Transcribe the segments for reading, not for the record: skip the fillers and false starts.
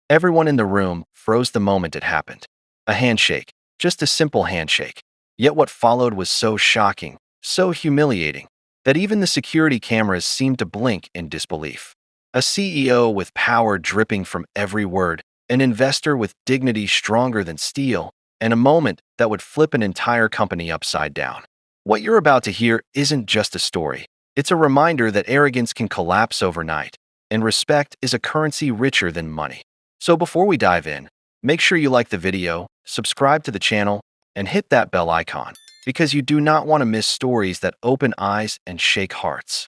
Everyone in the room froze the moment it happened. A handshake, just a simple handshake. Yet what followed was so shocking, so humiliating, that even the security cameras seemed to blink in disbelief. A CEO with power dripping from every word, an investor with dignity stronger than steel, and a moment that would flip an entire company upside down. What you're about to hear isn't just a story. It's a reminder that arrogance can collapse overnight, and respect is a currency richer than money. So before we dive in, make sure you like the video, subscribe to the channel, and hit that bell icon, because you do not want to miss stories that open eyes and shake hearts.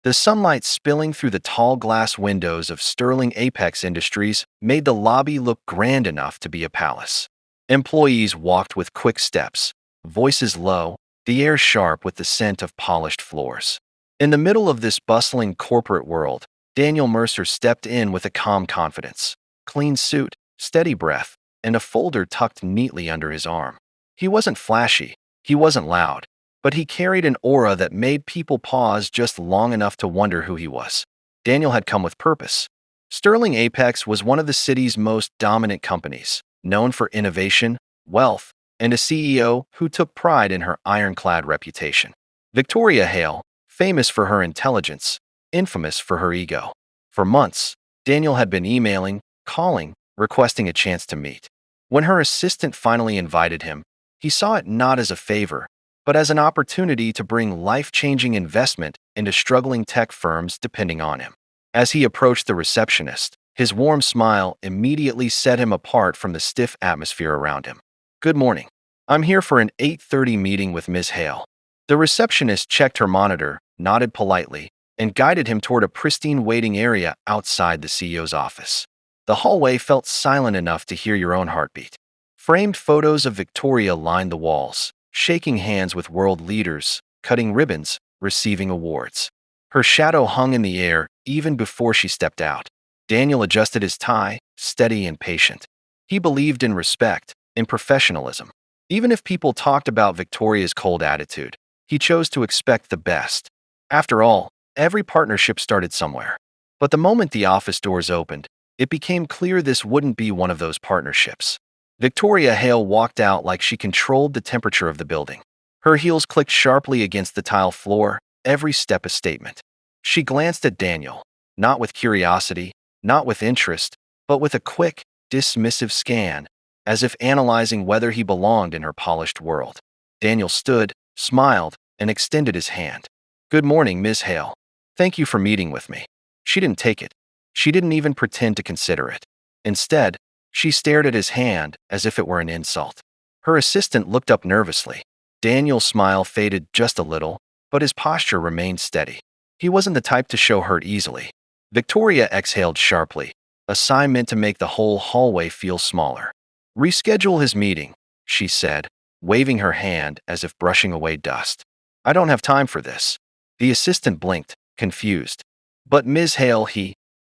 The sunlight spilling through the tall glass windows of Sterling Apex Industries made the lobby look grand enough to be a palace. Employees walked with quick steps, voices low, the air sharp with the scent of polished floors. In the middle of this bustling corporate world, Daniel Mercer stepped in with a calm confidence. Clean suit, steady breath, and a folder tucked neatly under his arm. He wasn't flashy, he wasn't loud, but he carried an aura that made people pause just long enough to wonder who he was. Daniel had come with purpose. Sterling Apex was one of the city's most dominant companies, known for innovation, wealth, and a CEO who took pride in her ironclad reputation. Victoria Hale, famous for her intelligence, infamous for her ego. For months, Daniel had been emailing, calling, requesting a chance to meet. When her assistant finally invited him, he saw it not as a favor, but as an opportunity to bring life-changing investment into struggling tech firms depending on him. As he approached the receptionist, his warm smile immediately set him apart from the stiff atmosphere around him. "Good morning. I'm here for an 8:30 meeting with Ms. Hale." The receptionist checked her monitor, nodded politely, and guided him toward a pristine waiting area outside the CEO's office. The hallway felt silent enough to hear your own heartbeat. Framed photos of Victoria lined the walls, shaking hands with world leaders, cutting ribbons, receiving awards. Her shadow hung in the air even before she stepped out. Daniel adjusted his tie, steady and patient. He believed in respect, in professionalism. Even if people talked about Victoria's cold attitude, he chose to expect the best. After all, every partnership started somewhere. But the moment the office doors opened, it became clear this wouldn't be one of those partnerships. Victoria Hale walked out like she controlled the temperature of the building. Her heels clicked sharply against the tile floor, every step a statement. She glanced at Daniel, not with curiosity, not with interest, but with a quick, dismissive scan, as if analyzing whether he belonged in her polished world. Daniel stood, smiled, and extended his hand. "Good morning, Ms. Hale. Thank you for meeting with me." She didn't take it. She didn't even pretend to consider it. Instead, she stared at his hand as if it were an insult. Her assistant looked up nervously. Daniel's smile faded just a little, but his posture remained steady. He wasn't the type to show hurt easily. Victoria exhaled sharply, a sign meant to make the whole hallway feel smaller. "Reschedule his meeting," she said, waving her hand as if brushing away dust. "I don't have time for this." The assistant blinked, confused. "But Ms. Hale,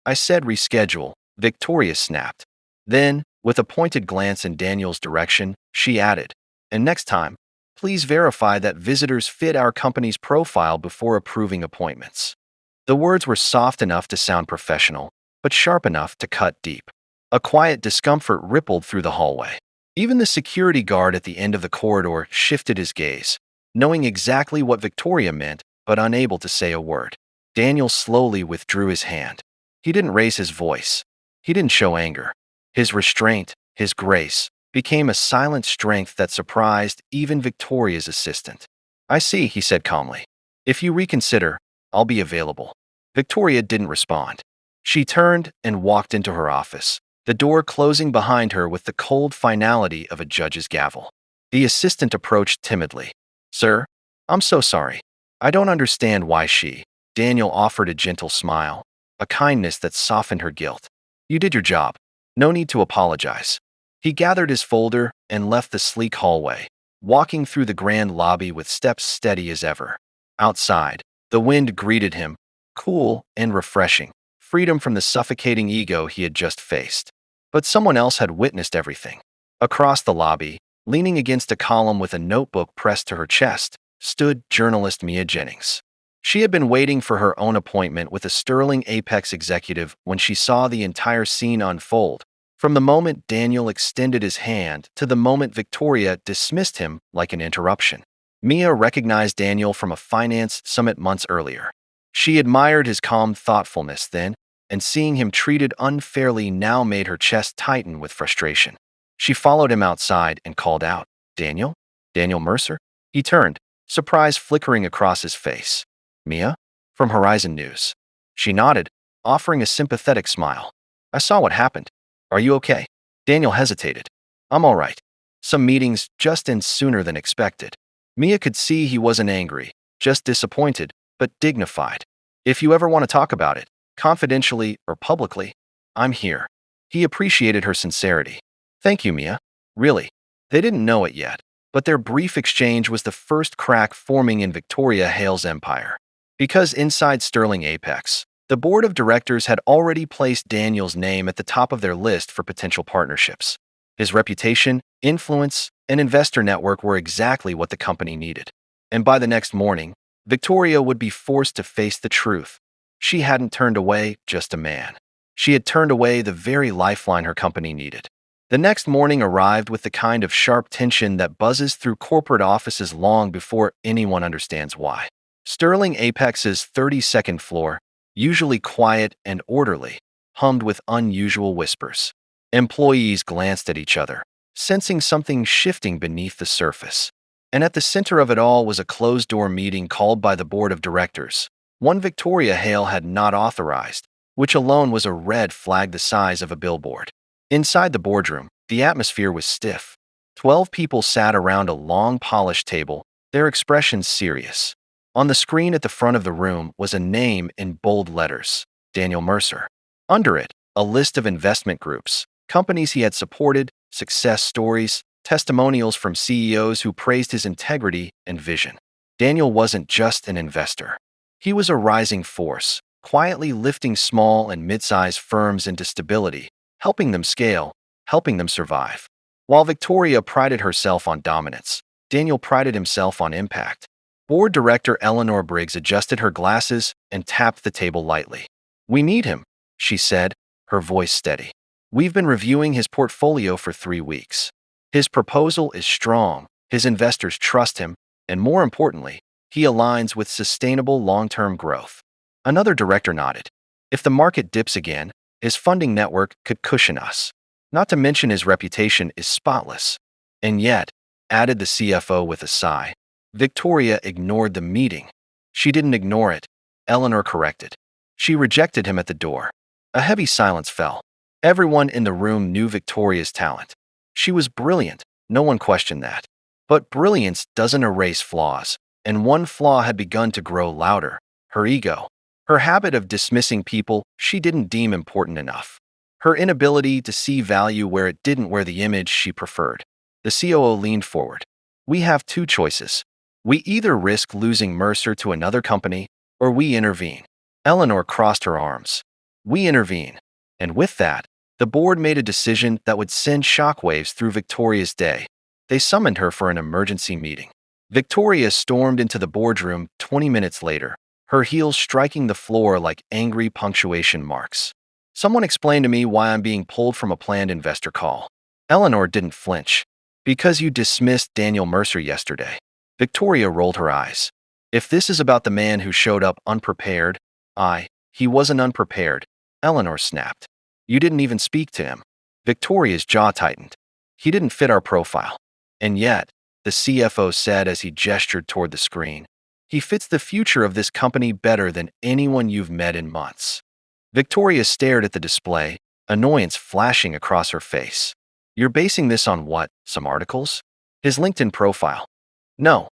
I said reschedule," Victoria snapped. Then, with a pointed glance in Daniel's direction, she added, "And next time, please verify that visitors fit our company's profile before approving appointments." The words were soft enough to sound professional, but sharp enough to cut deep. A quiet discomfort rippled through the hallway. Even the security guard at the end of the corridor shifted his gaze, knowing exactly what Victoria meant, but unable to say a word. Daniel slowly withdrew his hand. He didn't raise his voice. He didn't show anger. His restraint, his grace, became a silent strength that surprised even Victoria's assistant. "I see," he said calmly. "If you reconsider, I'll be available." Victoria didn't respond. She turned and walked into her office, the door closing behind her with the cold finality of a judge's gavel. The assistant approached timidly. "Sir, I'm so sorry. I don't understand why she." Daniel offered a gentle smile, a kindness that softened her guilt. "You did your job. No need to apologize." He gathered his folder and left the sleek hallway, walking through the grand lobby with steps steady as ever. Outside, the wind greeted him, cool and refreshing, freedom from the suffocating ego he had just faced. But someone else had witnessed everything. Across the lobby, leaning against a column with a notebook pressed to her chest, stood journalist Mia Jennings. She had been waiting for her own appointment with a Sterling Apex executive when she saw the entire scene unfold, From the moment Daniel extended his hand to the moment Victoria dismissed him like an interruption. Mia recognized Daniel from a finance summit months earlier. She admired his calm thoughtfulness then, and seeing him treated unfairly now made her chest tighten with frustration. She followed him outside and called out, "Daniel? Daniel Mercer?" He turned, surprise flickering across his face. "Mia? From Horizon News." She nodded, offering a sympathetic smile. "I saw what happened. Are you okay?" Daniel hesitated. "I'm all right. Some meetings just end sooner than expected." Mia could see he wasn't angry, just disappointed, but dignified. "If you ever want to talk about it, confidentially or publicly, I'm here." He appreciated her sincerity. "Thank you, Mia. Really." They didn't know it yet, but their brief exchange was the first crack forming in Victoria Hale's empire. Because inside Sterling Apex, the board of directors had already placed Daniel's name at the top of their list for potential partnerships. His reputation, influence, and investor network were exactly what the company needed. And by the next morning, Victoria would be forced to face the truth. She hadn't turned away just a man. She had turned away the very lifeline her company needed. The next morning arrived with the kind of sharp tension that buzzes through corporate offices long before anyone understands why. Sterling Apex's 32nd floor, usually quiet and orderly, hummed with unusual whispers. Employees glanced at each other, sensing something shifting beneath the surface. And at the center of it all was a closed-door meeting called by the board of directors, one Victoria Hale had not authorized, which alone was a red flag the size of a billboard. Inside the boardroom, the atmosphere was stiff. 12 people sat around a long polished table, their expressions serious. On the screen at the front of the room was a name in bold letters, Daniel Mercer. Under it, a list of investment groups, companies he had supported, success stories, testimonials from CEOs who praised his integrity and vision. Daniel wasn't just an investor. He was a rising force, quietly lifting small and mid-sized firms into stability, helping them scale, helping them survive. While Victoria prided herself on dominance, Daniel prided himself on impact. Board director Eleanor Briggs adjusted her glasses and tapped the table lightly. "We need him," she said, her voice steady. "We've been reviewing his portfolio for 3 weeks. His proposal is strong, his investors trust him, and more importantly, he aligns with sustainable long-term growth." Another director nodded. "If the market dips again, his funding network could cushion us. Not to mention his reputation is spotless." "And yet," added the CFO with a sigh, Victoria ignored the meeting. She didn't ignore it, Eleanor corrected. She rejected him at the door. A heavy silence fell. Everyone in the room knew Victoria's talent. She was brilliant, no one questioned that. But brilliance doesn't erase flaws, and one flaw had begun to grow louder: her ego. Her habit of dismissing people she didn't deem important enough. Her inability to see value where it didn't wear the image she preferred. The COO leaned forward. "We have 2 choices. We either risk losing Mercer to another company, or we intervene." Eleanor crossed her arms. "We intervene." And with that, the board made a decision that would send shockwaves through Victoria's day. They summoned her for an emergency meeting. Victoria stormed into the boardroom 20 minutes later, her heels striking the floor like angry punctuation marks. "Someone explain to me why I'm being pulled from a planned investor call." Eleanor didn't flinch. "Because you dismissed Daniel Mercer yesterday." Victoria rolled her eyes. "If this is about the man who showed up unprepared, he wasn't unprepared," Eleanor snapped. "You didn't even speak to him." Victoria's jaw tightened. "He didn't fit our profile." "And yet," the CFO said as he gestured toward the screen, "he fits the future of this company better than anyone you've met in months." Victoria stared at the display, annoyance flashing across her face. "You're basing this on what, some articles? His LinkedIn profile?" "No,"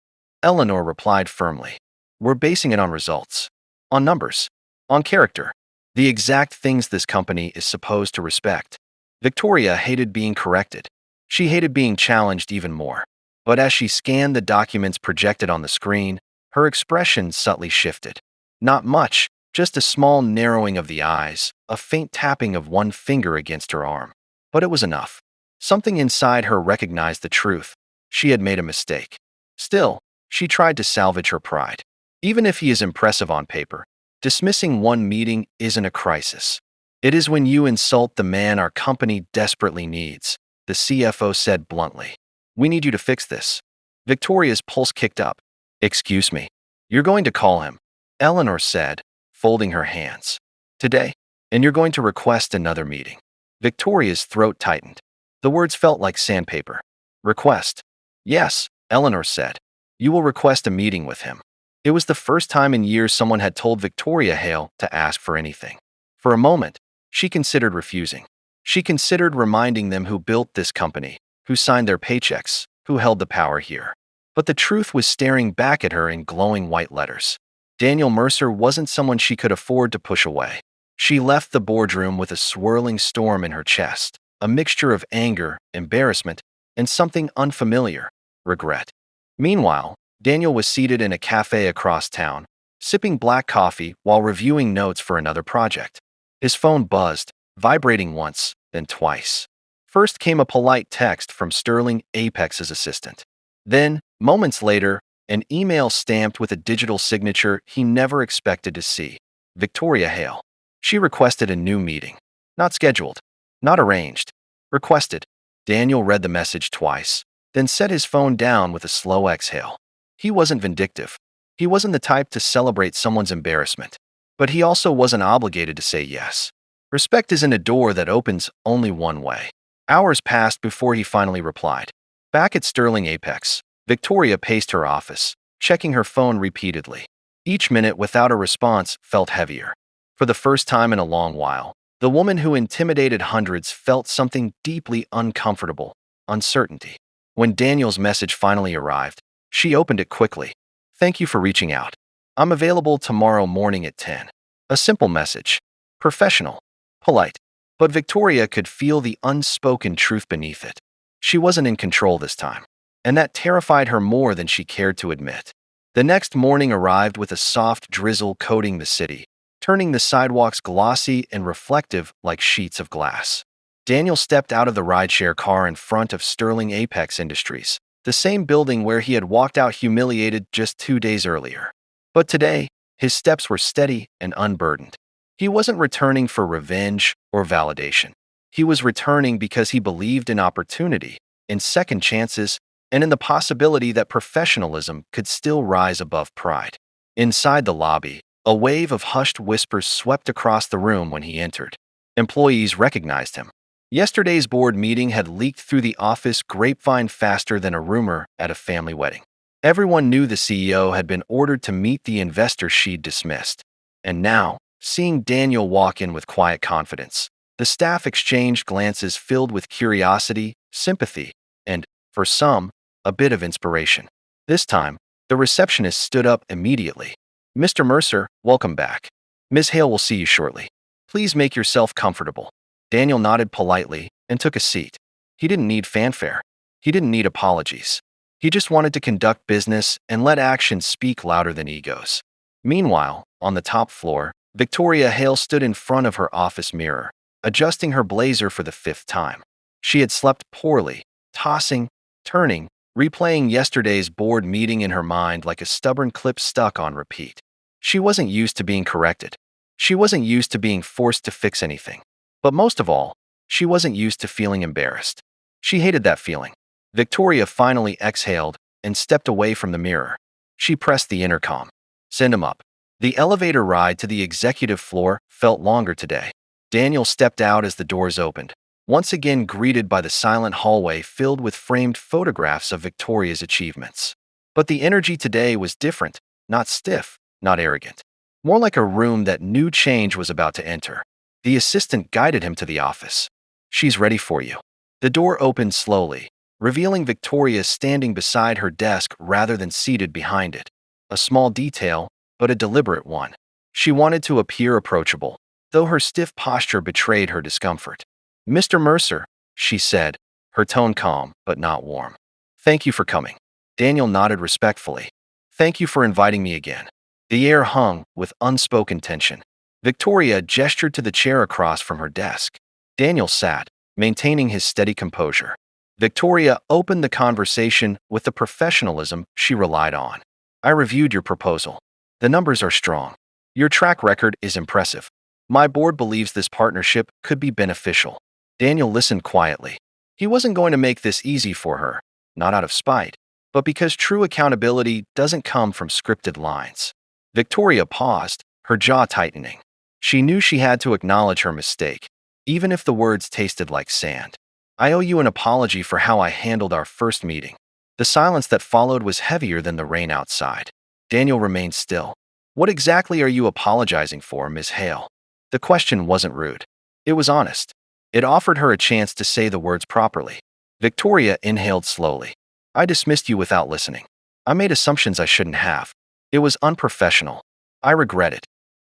Eleanor replied firmly. "We're basing it on results. On numbers. On character. The exact things this company is supposed to respect." Victoria hated being corrected. She hated being challenged even more. But as she scanned the documents projected on the screen, her expression subtly shifted. Not much, just a small narrowing of the eyes, a faint tapping of one finger against her arm. But it was enough. Something inside her recognized the truth. She had made a mistake. Still, she tried to salvage her pride. Even if he is impressive on paper, dismissing one meeting isn't a crisis. It is when you insult the man our company desperately needs, the CFO said bluntly. We need you to fix this. Victoria's pulse kicked up. Excuse me. You're going to call him, Eleanor said, folding her hands. Today? And you're going to request another meeting. Victoria's throat tightened. The words felt like sandpaper. Request. Yes, Eleanor said. You will request a meeting with him. It was the first time in years someone had told Victoria Hale to ask for anything. For a moment, she considered refusing. She considered reminding them who built this company, who signed their paychecks, who held the power here. But the truth was staring back at her in glowing white letters. Daniel Mercer wasn't someone she could afford to push away. She left the boardroom with a swirling storm in her chest, a mixture of anger, embarrassment, and something unfamiliar, regret. Meanwhile, Daniel was seated in a cafe across town, sipping black coffee while reviewing notes for another project. His phone buzzed, vibrating once, then twice. First came a polite text from Sterling Apex's assistant. Then, moments later, an email stamped with a digital signature he never expected to see. Victoria Hale. She requested a new meeting. Not scheduled. Not arranged. Requested. Daniel read the message twice, then set his phone down with a slow exhale. He wasn't vindictive. He wasn't the type to celebrate someone's embarrassment. But he also wasn't obligated to say yes. Respect isn't a door that opens only one way. Hours passed before he finally replied. Back at Sterling Apex, Victoria paced her office, checking her phone repeatedly. Each minute without a response felt heavier. For the first time in a long while, the woman who intimidated hundreds felt something deeply uncomfortable, uncertainty. When Daniel's message finally arrived, she opened it quickly. Thank you for reaching out. I'm available tomorrow morning at 10. A simple message. Professional. Polite. But Victoria could feel the unspoken truth beneath it. She wasn't in control this time, and that terrified her more than she cared to admit. The next morning arrived with a soft drizzle coating the city, turning the sidewalks glossy and reflective like sheets of glass. Daniel stepped out of the rideshare car in front of Sterling Apex Industries, the same building where he had walked out humiliated just 2 days earlier. But today, his steps were steady and unburdened. He wasn't returning for revenge or validation. He was returning because he believed in opportunity, in second chances, and in the possibility that professionalism could still rise above pride. Inside the lobby, a wave of hushed whispers swept across the room when he entered. Employees recognized him. Yesterday's board meeting had leaked through the office grapevine faster than a rumor at a family wedding. Everyone knew the CEO had been ordered to meet the investor she'd dismissed. And now, seeing Daniel walk in with quiet confidence, the staff exchanged glances filled with curiosity, sympathy, and, for some, a bit of inspiration. This time, the receptionist stood up immediately. Mr. Mercer, welcome back. Ms. Hale will see you shortly. Please make yourself comfortable. Daniel nodded politely and took a seat. He didn't need fanfare. He didn't need apologies. He just wanted to conduct business and let actions speak louder than egos. Meanwhile, on the top floor, Victoria Hale stood in front of her office mirror, adjusting her blazer for the 5th time. She had slept poorly, tossing, turning, replaying yesterday's board meeting in her mind like a stubborn clip stuck on repeat. She wasn't used to being corrected. She wasn't used to being forced to fix anything. But most of all, she wasn't used to feeling embarrassed. She hated that feeling. Victoria finally exhaled and stepped away from the mirror. She pressed the intercom. Send him up. The elevator ride to the executive floor felt longer today. Daniel stepped out as the doors opened, once again greeted by the silent hallway filled with framed photographs of Victoria's achievements. But the energy today was different, not stiff, not arrogant. More like a room that knew change was about to enter. The assistant guided him to the office. She's ready for you. The door opened slowly, revealing Victoria standing beside her desk rather than seated behind it. A small detail, but a deliberate one. She wanted to appear approachable, though her stiff posture betrayed her discomfort. Mr. Mercer, she said, her tone calm but not warm. Thank you for coming. Daniel nodded respectfully. Thank you for inviting me again. The air hung with unspoken tension. Victoria gestured to the chair across from her desk. Daniel sat, maintaining his steady composure. Victoria opened the conversation with the professionalism she relied on. I reviewed your proposal. The numbers are strong. Your track record is impressive. My board believes this partnership could be beneficial. Daniel listened quietly. He wasn't going to make this easy for her, not out of spite, but because true accountability doesn't come from scripted lines. Victoria paused, her jaw tightening. She knew she had to acknowledge her mistake, even if the words tasted like sand. I owe you an apology for how I handled our first meeting. The silence that followed was heavier than the rain outside. Daniel remained still. What exactly are you apologizing for, Miss Hale? The question wasn't rude. It was honest. It offered her a chance to say the words properly. Victoria inhaled slowly. I dismissed you without listening. I made assumptions I shouldn't have. It was unprofessional. I regret it.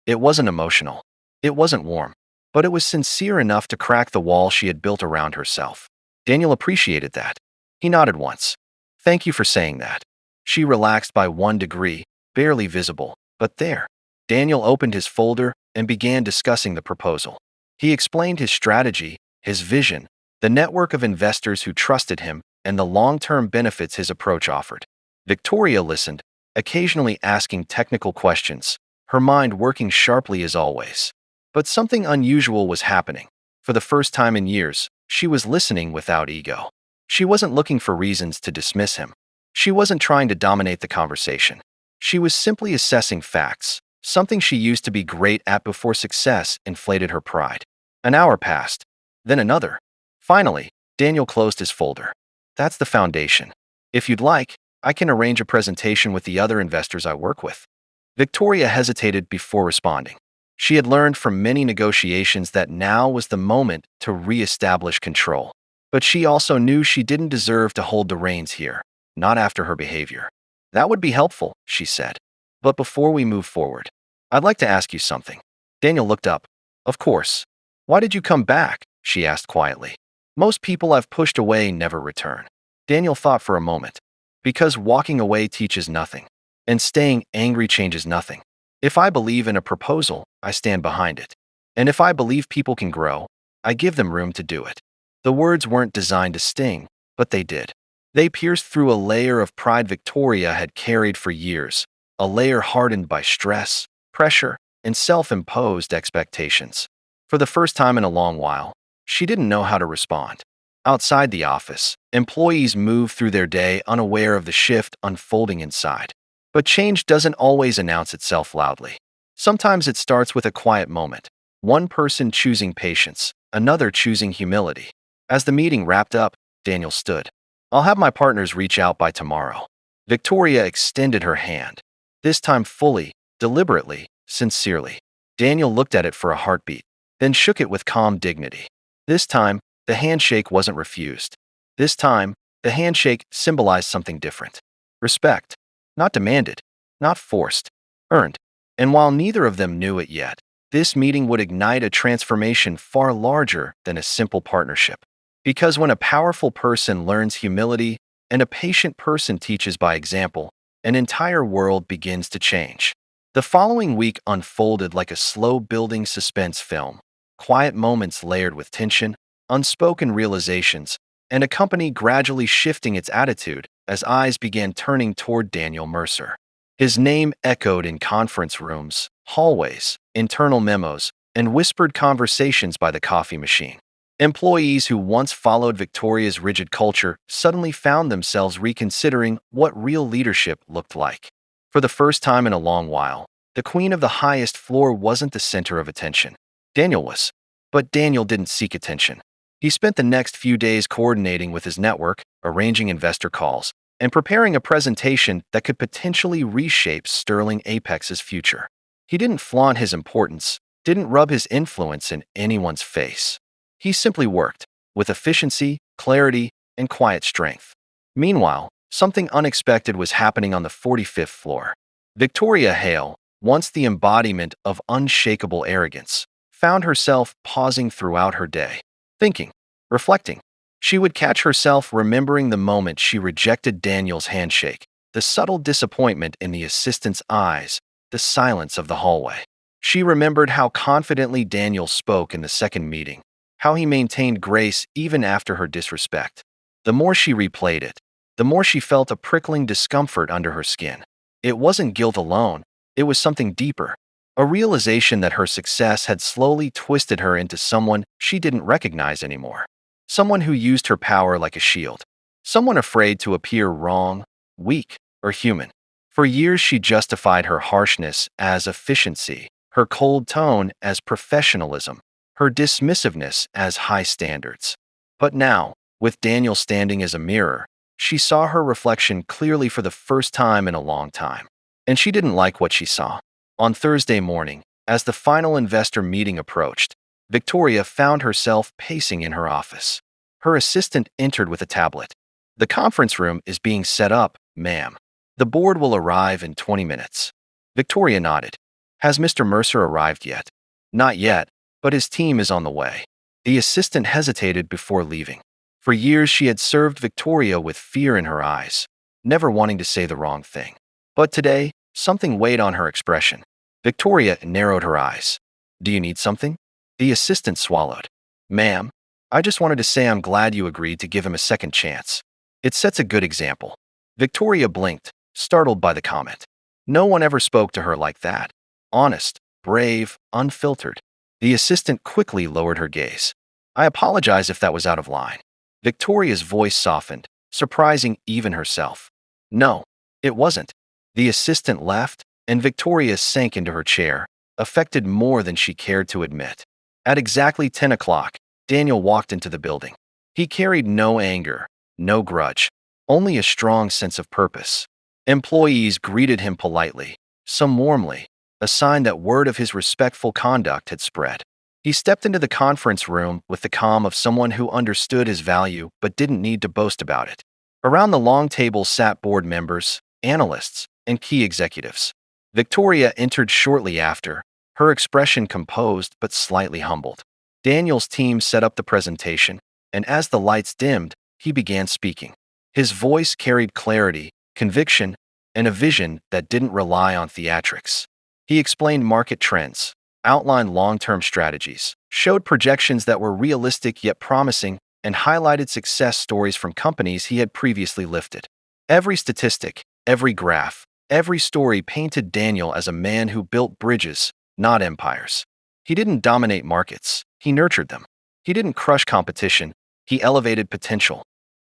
It wasn't emotional. It wasn't warm. But it was sincere enough to crack the wall she had built around herself. Daniel appreciated that. He nodded once. Thank you for saying that. She relaxed by 1 degree, barely visible, but there. Daniel opened his folder and began discussing the proposal. He explained his strategy, his vision, the network of investors who trusted him, and the long-term benefits his approach offered. Victoria listened, occasionally asking technical questions, her mind working sharply as always. But something unusual was happening. For the first time in years, she was listening without ego. She wasn't looking for reasons to dismiss him. She wasn't trying to dominate the conversation. She was simply assessing facts, something she used to be great at before success inflated her pride. An hour passed, then another. Finally, Daniel closed his folder. That's the foundation. If you'd like, I can arrange a presentation with the other investors I work with. Victoria hesitated before responding. She had learned from many negotiations that now was the moment to re-establish control. But she also knew she didn't deserve to hold the reins here, not after her behavior. That would be helpful, she said. But before we move forward, I'd like to ask you something. Daniel looked up. Of course. Why did you come back? She asked quietly. Most people I've pushed away never return. Daniel thought for a moment. Because walking away teaches nothing, and staying angry changes nothing. If I believe in a proposal, I stand behind it. And if I believe people can grow, I give them room to do it. The words weren't designed to sting, but they did. They pierced through a layer of pride Victoria had carried for years, a layer hardened by stress, pressure, and self-imposed expectations. For the first time in a long while, she didn't know how to respond. Outside the office, employees moved through their day unaware of the shift unfolding inside. But change doesn't always announce itself loudly. Sometimes it starts with a quiet moment, one person choosing patience, another choosing humility. As the meeting wrapped up, Daniel stood. I'll have my partners reach out by tomorrow. Victoria extended her hand, this time fully, deliberately, sincerely. Daniel looked at it for a heartbeat, then shook it with calm dignity. This time, the handshake wasn't refused. This time, the handshake symbolized something different. Respect. Not demanded, not forced, earned. And while neither of them knew it yet, this meeting would ignite a transformation far larger than a simple partnership. Because when a powerful person learns humility and a patient person teaches by example, an entire world begins to change. The following week unfolded like a slow-building suspense film, quiet moments layered with tension, unspoken realizations, and a company gradually shifting its attitude as eyes began turning toward Daniel Mercer. His name echoed in conference rooms, hallways, internal memos, and whispered conversations by the coffee machine. Employees who once followed Victoria's rigid culture suddenly found themselves reconsidering what real leadership looked like. For the first time in a long while, the queen of the highest floor wasn't the center of attention. Daniel was. But Daniel didn't seek attention. He spent the next few days coordinating with his network, arranging investor calls, and preparing a presentation that could potentially reshape Sterling Apex's future. He didn't flaunt his importance, didn't rub his influence in anyone's face. He simply worked, with efficiency, clarity, and quiet strength. Meanwhile, something unexpected was happening on the 45th floor. Victoria Hale, once the embodiment of unshakable arrogance, found herself pausing throughout her day, thinking, reflecting. She would catch herself remembering the moment she rejected Daniel's handshake, the subtle disappointment in the assistant's eyes, the silence of the hallway. She remembered how confidently Daniel spoke in the second meeting, how he maintained grace even after her disrespect. The more she replayed it, the more she felt a prickling discomfort under her skin. It wasn't guilt alone, it was something deeper, A realization that her success had slowly twisted her into someone she didn't recognize anymore. Someone who used her power like a shield. Someone afraid to appear wrong, weak, or human. For years she justified her harshness as efficiency, her cold tone as professionalism, her dismissiveness as high standards. But now, with Daniel standing as a mirror, she saw her reflection clearly for the first time in a long time. And she didn't like what she saw. On Thursday morning, as the final investor meeting approached, Victoria found herself pacing in her office. Her assistant entered with a tablet. "The conference room is being set up, ma'am. The board will arrive in 20 minutes. Victoria nodded. "Has Mr. Mercer arrived yet?" "Not yet, but his team is on the way." The assistant hesitated before leaving. For years she had served Victoria with fear in her eyes, never wanting to say the wrong thing. But today, something weighed on her expression. Victoria narrowed her eyes. "Do you need something?" The assistant swallowed. "Ma'am, I just wanted to say I'm glad you agreed to give him a second chance. It sets a good example." Victoria blinked, startled by the comment. No one ever spoke to her like that. Honest, brave, unfiltered. The assistant quickly lowered her gaze. "I apologize if that was out of line." Victoria's voice softened, surprising even herself. "No, it wasn't." The assistant left, and Victoria sank into her chair, affected more than she cared to admit. At exactly 10 o'clock, Daniel walked into the building. He carried no anger, no grudge, only a strong sense of purpose. Employees greeted him politely, some warmly, a sign that word of his respectful conduct had spread. He stepped into the conference room with the calm of someone who understood his value but didn't need to boast about it. Around the long table sat board members, analysts, and key executives. Victoria entered shortly after, her expression composed but slightly humbled. Daniel's team set up the presentation, and as the lights dimmed, he began speaking. His voice carried clarity, conviction, and a vision that didn't rely on theatrics. He explained market trends, outlined long-term strategies, showed projections that were realistic yet promising, and highlighted success stories from companies he had previously lifted. Every statistic, every graph, every story painted Daniel as a man who built bridges, not empires. He didn't dominate markets, he nurtured them. He didn't crush competition, he elevated potential.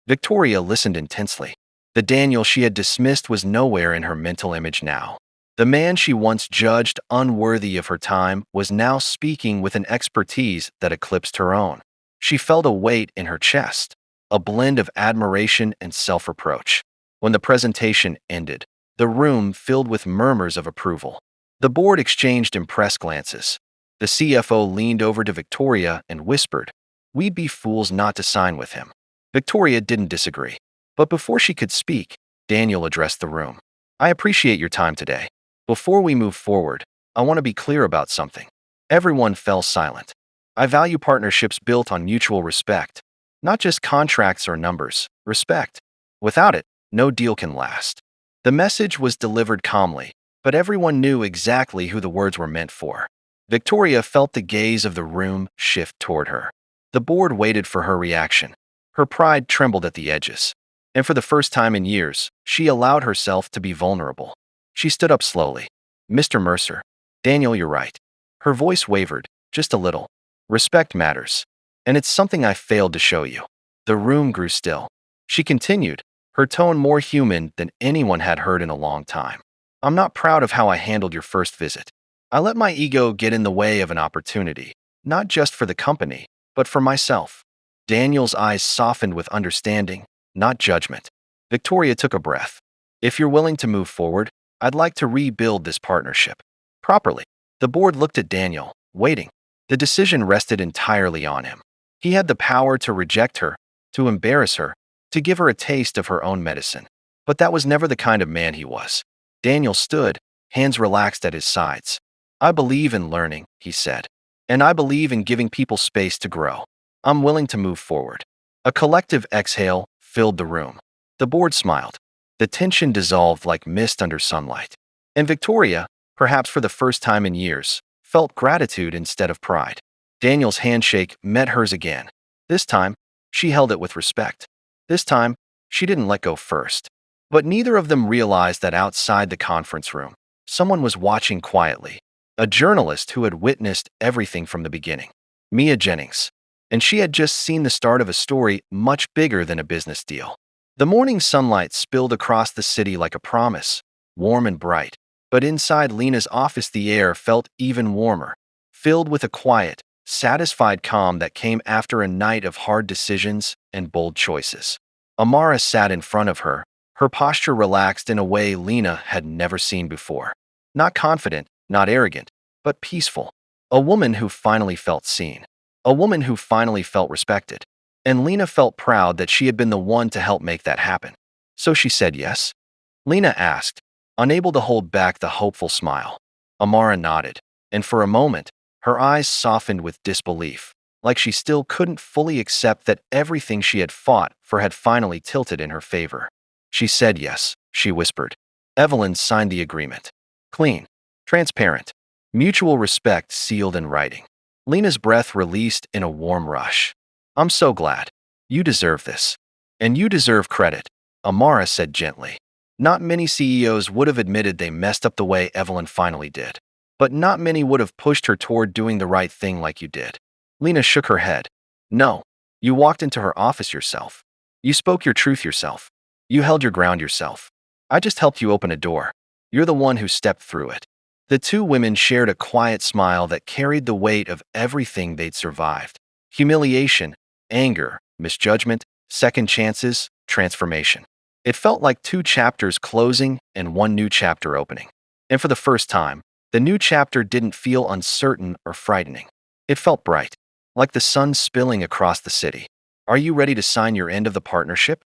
Victoria listened intensely. The Daniel she had dismissed was nowhere in her mental image now. The man she once judged unworthy of her time was now speaking with an expertise that eclipsed her own. She felt a weight in her chest, a blend of admiration and self-reproach. When the presentation ended, the room filled with murmurs of approval. The board exchanged impressed glances. The CFO leaned over to Victoria and whispered, "We'd be fools not to sign with him." Victoria didn't disagree. But before she could speak, Daniel addressed the room. "I appreciate your time today. Before we move forward, I want to be clear about something." Everyone fell silent. "I value partnerships built on mutual respect, not just contracts or numbers, respect. Without it, no deal can last." The message was delivered calmly, but everyone knew exactly who the words were meant for. Victoria felt the gaze of the room shift toward her. The board waited for her reaction. Her pride trembled at the edges. And for the first time in years, she allowed herself to be vulnerable. She stood up slowly. "Mr. Mercer." "Daniel, you're right." Her voice wavered, just a little. "Respect matters. And it's something I failed to show you." The room grew still. She continued, her tone more human than anyone had heard in a long time. "I'm not proud of how I handled your first visit. I let my ego get in the way of an opportunity, not just for the company, but for myself." Daniel's eyes softened with understanding, not judgment. Victoria took a breath. "If you're willing to move forward, I'd like to rebuild this partnership properly." The board looked at Daniel, waiting. The decision rested entirely on him. He had the power to reject her, to embarrass her, to give her a taste of her own medicine. But that was never the kind of man he was. Daniel stood, hands relaxed at his sides. "I believe in learning," he said. "And I believe in giving people space to grow. I'm willing to move forward." A collective exhale filled the room. The board smiled. The tension dissolved like mist under sunlight. And Victoria, perhaps for the first time in years, felt gratitude instead of pride. Daniel's handshake met hers again. This time, she held it with respect. This time, she didn't let go first. But neither of them realized that outside the conference room, someone was watching quietly, a journalist who had witnessed everything from the beginning. Mia Jennings. And she had just seen the start of a story much bigger than a business deal. The morning sunlight spilled across the city like a promise, warm and bright. But inside Lena's office the air felt even warmer, filled with a quiet, satisfied calm that came after a night of hard decisions and bold choices. Amara sat in front of her, her posture relaxed in a way Lena had never seen before. Not confident, not arrogant, but peaceful. A woman who finally felt seen. A woman who finally felt respected. And Lena felt proud that she had been the one to help make that happen. So she said yes? Lena asked, unable to hold back the hopeful smile. Amara nodded, and for a moment, her eyes softened with disbelief, like she still couldn't fully accept that everything she had fought for had finally tilted in her favor. She said yes, she whispered. Evelyn signed the agreement. Clean, transparent, mutual respect sealed in writing. Lena's breath released in a warm rush. I'm so glad. You deserve this. And you deserve credit, Amara said gently. Not many CEOs would have admitted they messed up the way Evelyn finally did. But not many would have pushed her toward doing the right thing like you did. Lena shook her head. No, you walked into her office yourself. You spoke your truth yourself. You held your ground yourself. I just helped you open a door. You're the one who stepped through it. The two women shared a quiet smile that carried the weight of everything they'd survived. Humiliation, anger, misjudgment, second chances, transformation. It felt like two chapters closing and one new chapter opening. And for the first time, the new chapter didn't feel uncertain or frightening. It felt bright, like the sun spilling across the city. Are you ready to sign your end of the partnership?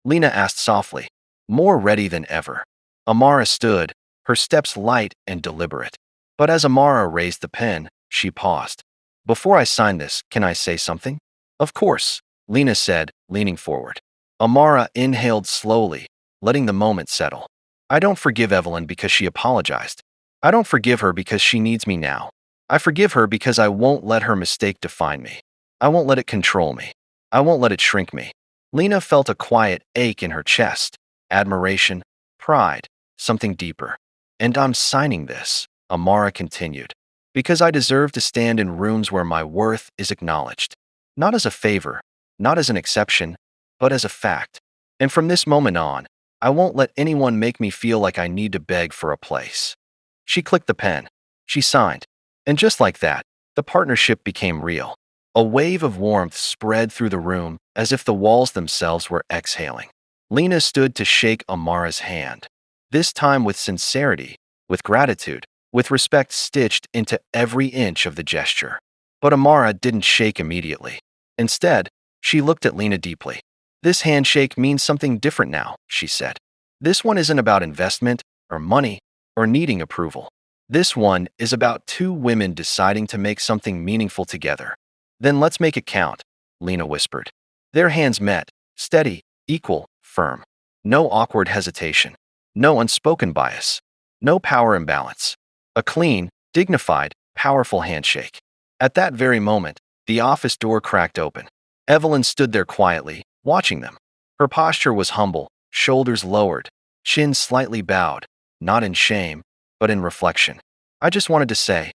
Lena asked softly, more ready than ever. Amara stood, her steps light and deliberate. But as Amara raised the pen, she paused. Before I sign this, can I say something? Of course, Lena said, leaning forward. Amara inhaled slowly, letting the moment settle. I don't forgive Evelyn because she apologized. I don't forgive her because she needs me now. I forgive her because I won't let her mistake define me. I won't let it control me. I won't let it shrink me. Lena felt a quiet ache in her chest, admiration, pride, something deeper. And I'm signing this, Amara continued, because I deserve to stand in rooms where my worth is acknowledged. Not as a favor, not as an exception, but as a fact. And from this moment on, I won't let anyone make me feel like I need to beg for a place. She clicked the pen. She signed. And just like that, the partnership became real. A wave of warmth spread through the room as if the walls themselves were exhaling. Lena stood to shake Amara's hand, this time with sincerity, with gratitude, with respect stitched into every inch of the gesture. But Amara didn't shake immediately. Instead, she looked at Lena deeply. This handshake means something different now, she said. This one isn't about investment, or money, or needing approval. This one is about two women deciding to make something meaningful together. Then let's make it count, Lena whispered. Their hands met, steady, equal, firm. No awkward hesitation. No unspoken bias. No power imbalance. A clean, dignified, powerful handshake. At that very moment, the office door cracked open. Evelyn stood there quietly, watching them. Her posture was humble, shoulders lowered, chin slightly bowed, not in shame, but in reflection. I just wanted to say,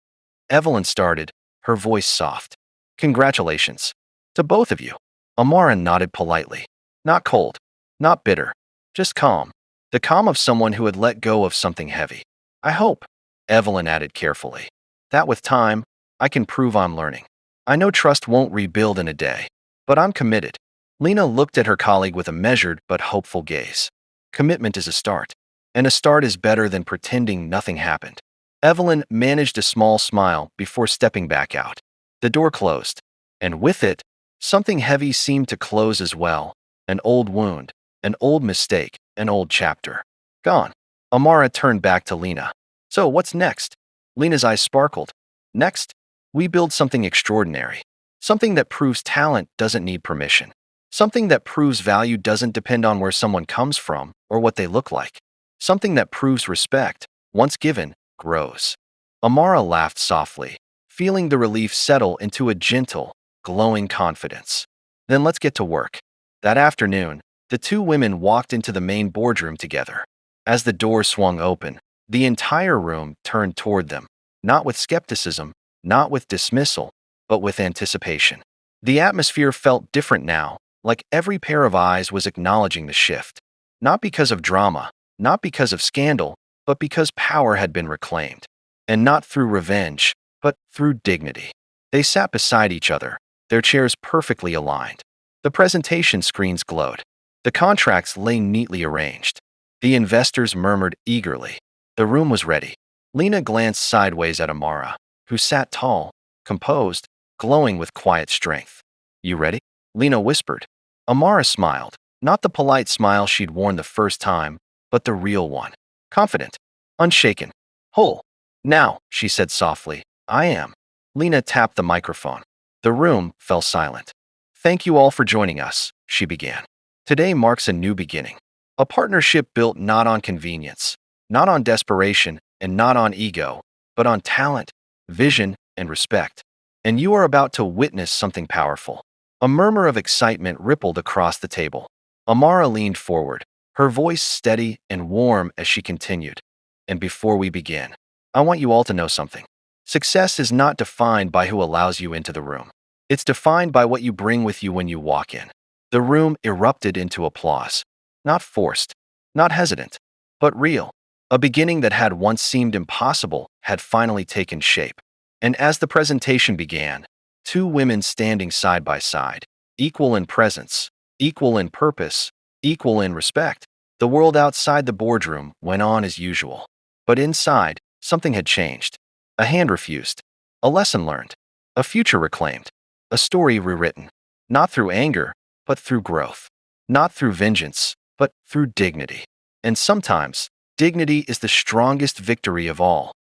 Evelyn started, her voice soft. Congratulations. To both of you. Amara nodded politely. Not cold, not bitter, just calm. The calm of someone who had let go of something heavy. I hope, Evelyn added carefully, that with time, I can prove I'm learning. I know trust won't rebuild in a day, but I'm committed. Lena looked at her colleague with a measured but hopeful gaze. Commitment is a start, and a start is better than pretending nothing happened. Evelyn managed a small smile before stepping back out. The door closed, and with it, something heavy seemed to close as well. An old wound, an old mistake, an old chapter. Gone. Amara turned back to Lena. So what's next? Lena's eyes sparkled. Next, we build something extraordinary. Something that proves talent doesn't need permission. Something that proves value doesn't depend on where someone comes from or what they look like. Something that proves respect, once given, grows. Amara laughed softly, feeling the relief settle into a gentle, glowing confidence. Then let's get to work. That afternoon, the two women walked into the main boardroom together. As the door swung open, the entire room turned toward them. not with skepticism, not with dismissal, but with anticipation. The atmosphere felt different now, like every pair of eyes was acknowledging the shift. Not because of drama, not because of scandal, but because power had been reclaimed. And not through revenge, but through dignity. They sat beside each other, their chairs perfectly aligned. The presentation screens glowed. The contracts lay neatly arranged. The investors murmured eagerly. The room was ready. Lena glanced sideways at Amara, who sat tall, composed, glowing with quiet strength. "You ready?" Lena whispered. Amara smiled, not the polite smile she'd worn the first time, but the real one. Confident, unshaken, whole. "Now," she said softly, "I am." Lena tapped the microphone. The room fell silent. "Thank you all for joining us," she began. "Today marks a new beginning. A partnership built not on convenience, not on desperation, and not on ego, but on talent, vision, and respect. And you are about to witness something powerful." A murmur of excitement rippled across the table. Amara leaned forward, her voice steady and warm as she continued. "And before we begin, I want you all to know something. Success is not defined by who allows you into the room. It's defined by what you bring with you when you walk in." The room erupted into applause. Not forced, not hesitant, but real. A beginning that had once seemed impossible had finally taken shape. And as the presentation began, two women standing side by side, equal in presence, equal in purpose, equal in respect. The world outside the boardroom went on as usual. But inside, something had changed. A hand refused. A lesson learned. A future reclaimed. A story rewritten. Not through anger, but through growth. Not through vengeance, but through dignity. And sometimes, dignity is the strongest victory of all.